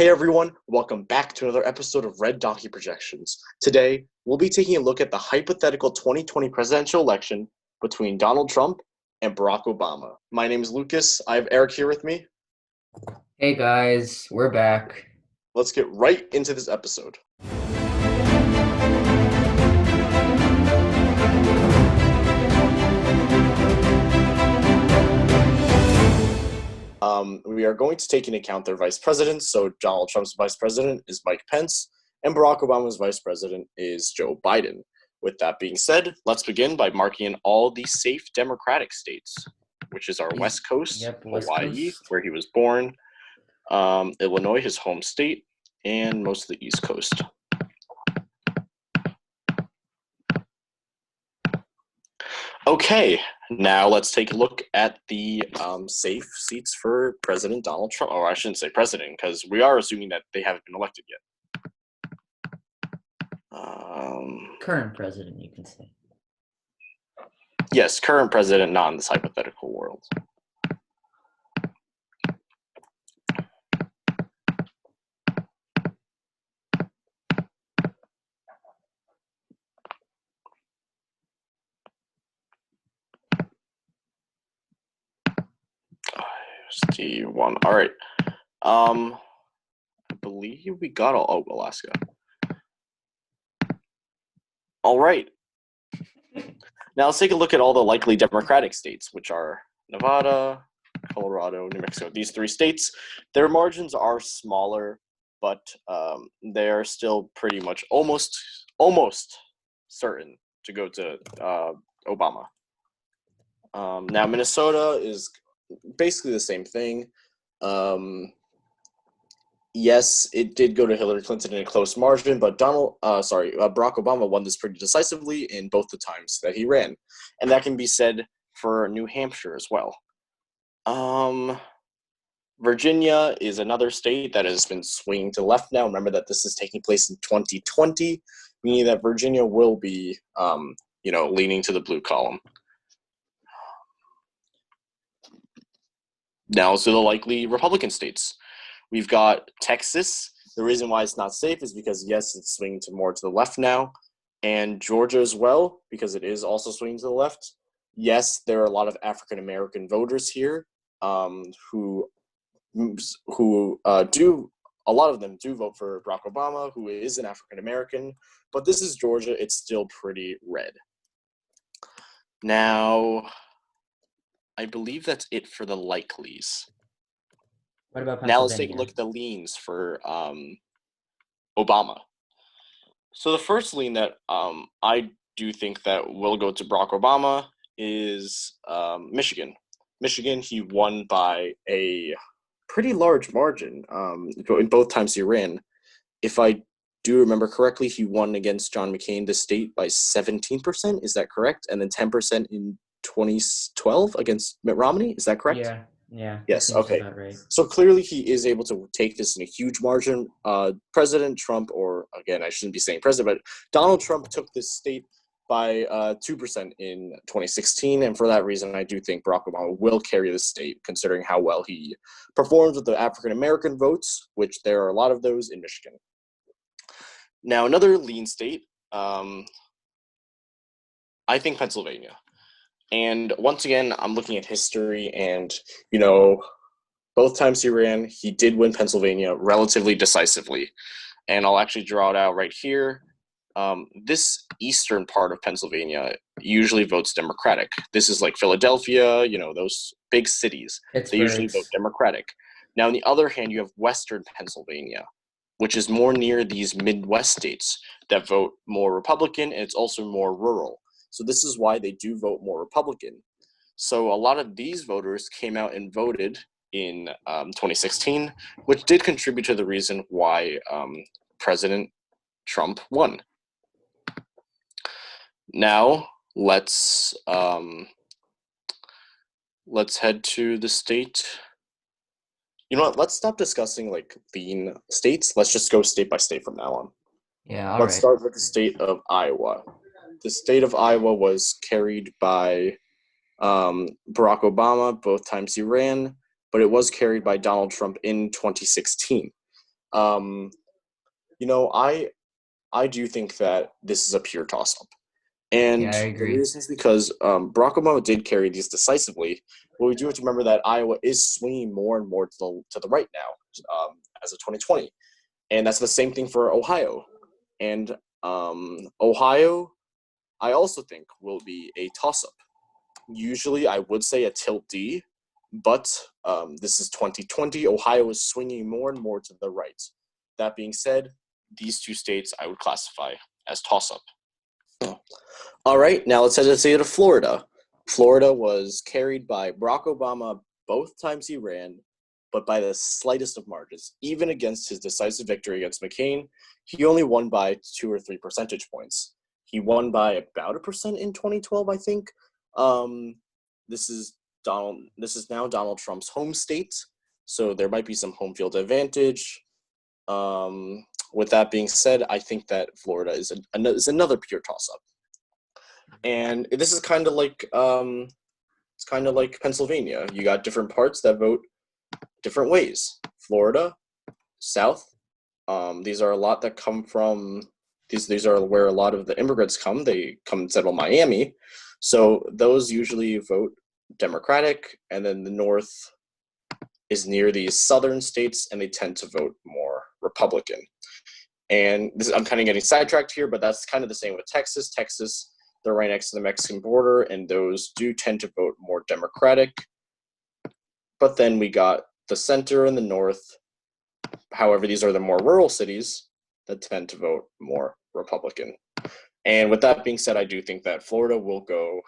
Hey everyone, welcome back to another episode of Red Donkey Projections. Today, we'll be taking a look at the hypothetical 2020 presidential election between Donald Trump and Barack Obama. My name is Lucas. I have Eric here with me. Hey guys, we're back. Let's get right into this episode. We are going to take into account their vice presidents. So Donald Trump's vice president is Mike Pence, and Barack Obama's vice president is Joe Biden. With that being said, let's begin by marking in all the safe Democratic states, which is our West Coast, West Hawaii, Coast. where he was born, Illinois, his home state, and most of the East Coast. Okay, now let's take a look at the safe seats for President Donald Trump. Or I shouldn't say president, because we are assuming that they haven't been elected yet. Current president, you can say. Yes, current president, not in this hypothetical world. D1. All right. I believe we got all. Oh, Alaska. All right. Now let's take a look at all the likely Democratic states, which are Nevada, Colorado, New Mexico. These three states, their margins are smaller, but they're still pretty much almost certain to go to Obama. Now Minnesota is basically the same thing. Yes, it did go to Hillary Clinton in a close margin, but Barack Obama won this pretty decisively in both the times that he ran, and that can be said for New Hampshire as well. Virginia is another state that has been swinging to the left now. Remember that this is taking place in 2020, meaning that Virginia will be, leaning to the blue column. Now, so the likely Republican states. We've got Texas. The reason why it's not safe is because, yes, it's swinging more to the left now. And Georgia as well, because it is also swinging to the left. Yes, there are a lot of African-American voters here who a lot of them do vote for Barack Obama, who is an African-American. But this is Georgia. It's still pretty red. Now, I believe that's it for the likelies. What about Now let's take a look at the leans for Obama. So the first lean that I do think that will go to Barack Obama is Michigan. Michigan, he won by a pretty large margin in both times he ran. If I do remember correctly, he won against John McCain, the state, by 17%. Is that correct? And then 10% in 2012 against Mitt Romney. Is that correct? Yeah. Yes. Okay. Right. So clearly, he is able to take this in a huge margin. President Trump, or again, I shouldn't be saying president, but Donald Trump took this state by 2% in 2016, and for that reason, I do think Barack Obama will carry the state, considering how well he performs with the African American votes, which there are a lot of those in Michigan. Now, another lean state, I think Pennsylvania. And once again, I'm looking at history, and, both times he ran, he did win Pennsylvania relatively decisively. And I'll actually draw it out right here. This eastern part of Pennsylvania usually votes Democratic. This is like Philadelphia, those big cities. They usually vote Democratic. Now, on the other hand, you have western Pennsylvania, which is more near these Midwest states that vote more Republican, and it's also more rural. So this is why they do vote more Republican. So a lot of these voters came out and voted in 2016, which did contribute to the reason why President Trump won. Now let's head to the state. You know what? Let's stop discussing lean states. Let's just go state by state from now on. Yeah. Let's start with the state of Iowa. The state of Iowa was carried by Barack Obama both times he ran, but it was carried by Donald Trump in 2016. Um, I do think that this is a pure toss-up. Yeah, And I the agree. reason is because Barack Obama did carry these decisively, but we do have to remember that Iowa is swinging more and more to the right now, as of 2020, and that's the same thing for Ohio. And Ohio, I also think will be a toss-up. Usually, I would say a tilt D, but this is 2020. Ohio is swinging more and more to the right. That being said, these two states I would classify as toss-up. All right, now let's head to the state of Florida. Florida was carried by Barack Obama both times he ran, but by the slightest of margins. Even against his decisive victory against McCain, he only won by 2 or 3 percentage points. He won by about 1% in 2012, I think. Um, this is Donald. This is now Donald Trump's home state, so there might be some home field advantage. With that being said, I think that Florida is another pure toss-up. And this is kind of like it's kind of like Pennsylvania. You got different parts that vote different ways. Florida, South. These are a lot that come from these are where a lot of the immigrants come. They come and settle Miami, so those usually vote Democratic, and then the North is near these southern states, and they tend to vote more Republican. And I'm kind of getting sidetracked here, but that's kind of the same with Texas. Texas, they're right next to the Mexican border, and those do tend to vote more Democratic. But then we got the center and the north. However, these are the more rural cities that tend to vote more Republican. And with that being said, I do think that Florida will go.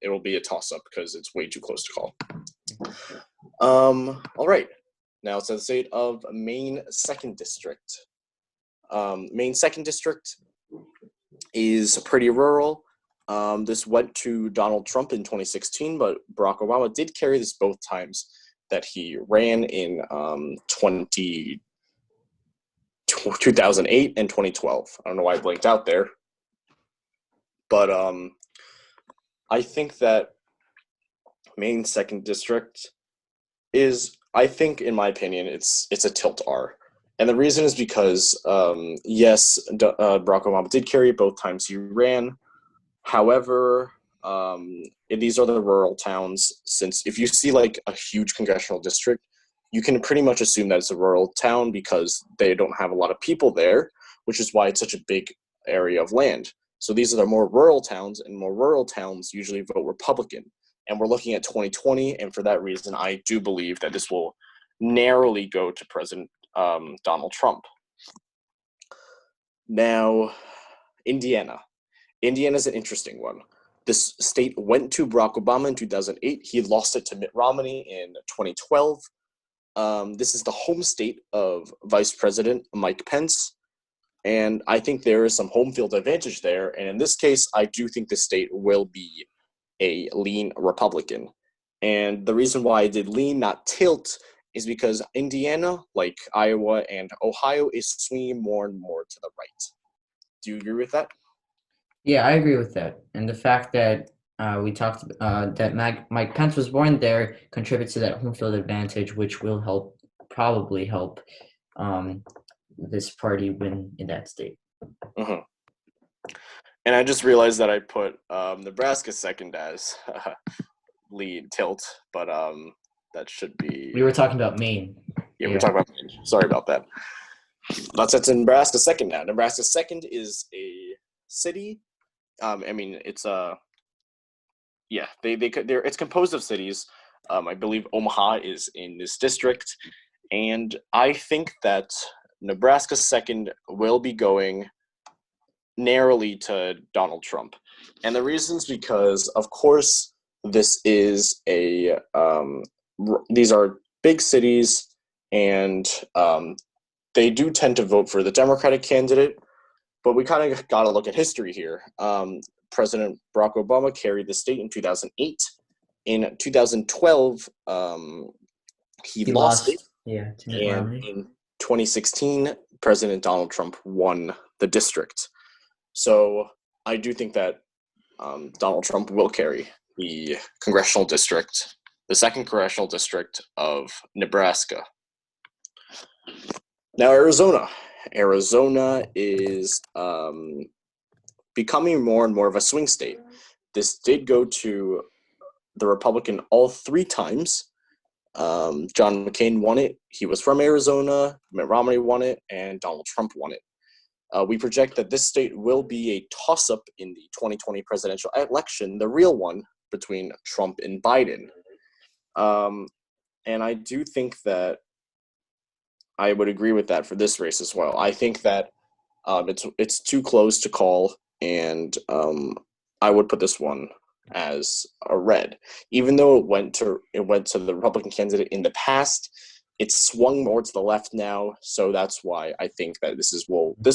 It will be a toss-up because it's way too close to call. All right. Now it's the state of Maine 2nd District. Maine 2nd District is pretty rural. This went to Donald Trump in 2016, but Barack Obama did carry this both times that he ran in 2008 and 2012. I don't know why I blinked out there. But I think that Maine 2nd District is, I think, in my opinion, it's a tilt R. And the reason is because, yes, Barack Obama did carry it both times he ran. However, these are the rural towns. Since if you see like a huge congressional district, you can pretty much assume that it's a rural town because they don't have a lot of people there, which is why it's such a big area of land. So these are the more rural towns, and more rural towns usually vote Republican. And we're looking at 2020, and for that reason, I do believe that this will narrowly go to President Donald Trump. Now, Indiana. Indiana's an interesting one. This state went to Barack Obama in 2008. He lost it to Mitt Romney in 2012. This is the home state of Vice President Mike Pence. And I think there is some home field advantage there. And in this case, I do think the state will be a lean Republican. And the reason why I did lean, not tilt, is because Indiana, like Iowa and Ohio, is swinging more and more to the right. Do you agree with that? Yeah, I agree with that. And the fact that we talked that Mike Pence was born there contributes to that home field advantage, which will probably help um, this party win in that state. Mm-hmm. And I just realized that I put Nebraska second as lead tilt, but that should be. We were talking about Maine. Yeah, we're talking about. Sorry about that. That's Nebraska second now. Nebraska second is a city. I mean, it's a. Yeah, they're it's composed of cities. I believe Omaha is in this district, and I think that Nebraska second will be going narrowly to Donald Trump. And the reason's because, of course, this is these are big cities, and they do tend to vote for the Democratic candidate. But we kind of got to look at history here. President Barack Obama carried the state in 2008. In 2012, he He lost it. lost, yeah, to Mitt And Romney. in 2016, President Donald Trump won the district. So I do think that Donald Trump will carry the congressional district, the second congressional district of Nebraska. Now, Arizona. Arizona is becoming more and more of a swing state. This did go to the Republican all 3 times. John McCain won it. He was from Arizona. Mitt Romney won it, and Donald Trump won it. We project that this state will be a toss-up in the 2020 presidential election, the real one between Trump and Biden. And I do think that I would agree with that for this race as well. I think that it's too close to call, and I would put this one as a red. Even though it went to the Republican candidate in the past, it's swung more to the left now, so that's why I think that this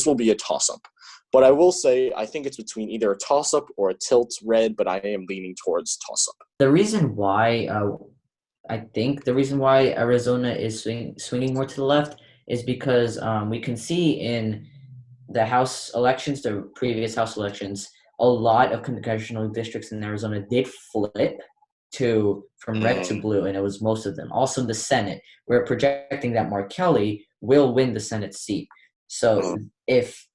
will be a toss-up. But I will say I think it's between either a toss-up or a tilt red, but I am leaning towards toss-up. The reason why I think the reason why Arizona is swinging more to the left is because we can see in the House elections, the previous House elections, a lot of congressional districts in Arizona did flip from red to blue, and it was most of them. Also, the Senate, we're projecting that Mark Kelly will win the Senate seat. So if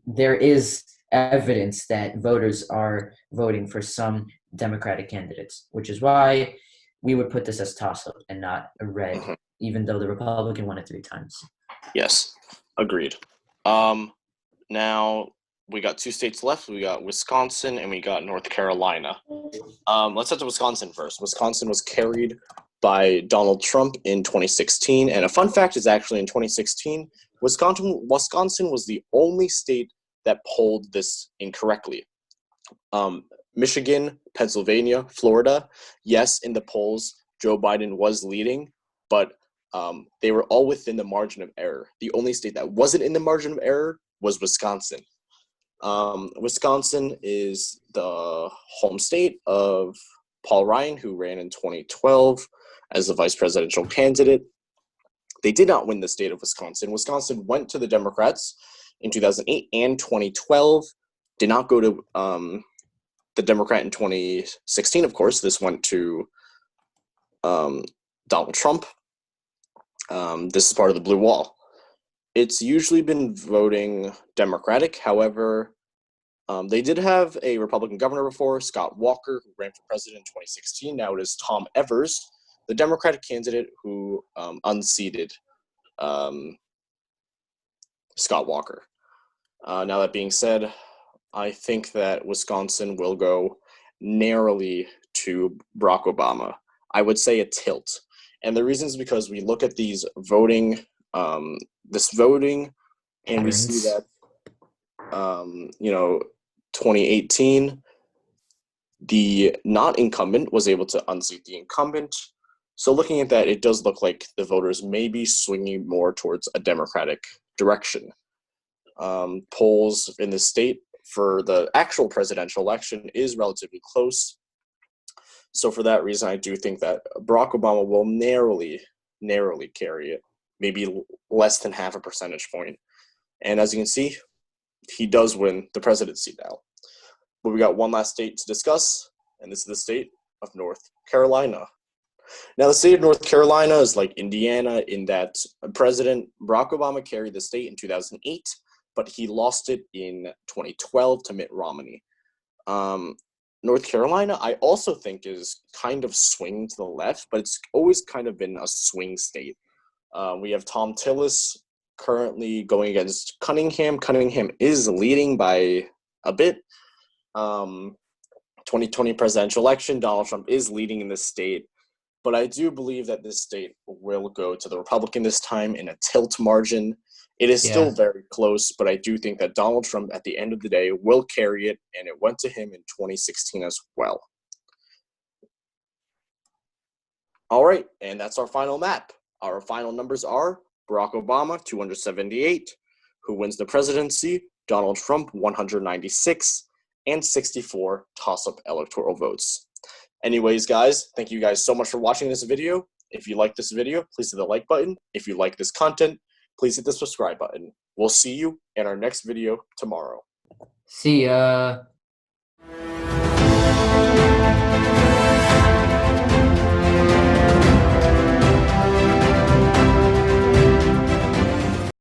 there is evidence that voters are voting for some Democratic candidates, which is why we would put this as toss-up and not a red, even though the Republican won it 3 times. Yes, agreed. Now we got 2 states left. We got Wisconsin and we got North Carolina. Let's head to Wisconsin first. Wisconsin was carried by Donald Trump in 2016. And a fun fact is actually in 2016, Wisconsin was the only state that polled this incorrectly. Michigan, Pennsylvania, Florida, yes, in the polls, Joe Biden was leading, but they were all within the margin of error. The only state that wasn't in the margin of error was Wisconsin. Wisconsin is the home state of Paul Ryan, who ran in 2012 as the vice presidential candidate. They did not win the state of Wisconsin. Wisconsin went to the Democrats in 2008 and 2012, did not go to the Democrat in 2016, of course. This went to Donald Trump. This is part of the blue wall. It's usually been voting Democratic. However, they did have a Republican governor before, Scott Walker, who ran for president in 2016. Now it is Tom Evers, the Democratic candidate who unseated Scott Walker. Now that being said, I think that Wisconsin will go narrowly to Barack Obama. I would say a tilt. And the reason is because we look at these voting, and we see that, 2018, the not incumbent was able to unseat the incumbent. So looking at that, it does look like the voters may be swinging more towards a Democratic direction. Polls in the state for the actual presidential election is relatively close. So for that reason, I do think that Barack Obama will narrowly carry it, maybe less than half a percentage point. And as you can see, he does win the presidency now. But we got one last state to discuss, and this is the state of North Carolina. Now, the state of North Carolina is like Indiana in that President Barack Obama carried the state in 2008, but he lost it in 2012 to Mitt Romney. North Carolina, I also think, is kind of swinging to the left, but it's always kind of been a swing state. We have Tom Tillis currently going against Cunningham. Cunningham is leading by a bit. 2020 presidential election, Donald Trump is leading in this state. But I do believe that this state will go to the Republican this time in a tilt margin. It is still very close, but I do think that Donald Trump, at the end of the day, will carry it, and it went to him in 2016 as well. All right, and that's our final map. Our final numbers are Barack Obama, 278, who wins the presidency, Donald Trump, 196, and 64 toss-up electoral votes. Anyways, guys, thank you guys so much for watching this video. If you like this video, please hit the like button. If you like this content, please hit the subscribe button. We'll see you in our next video tomorrow. See ya.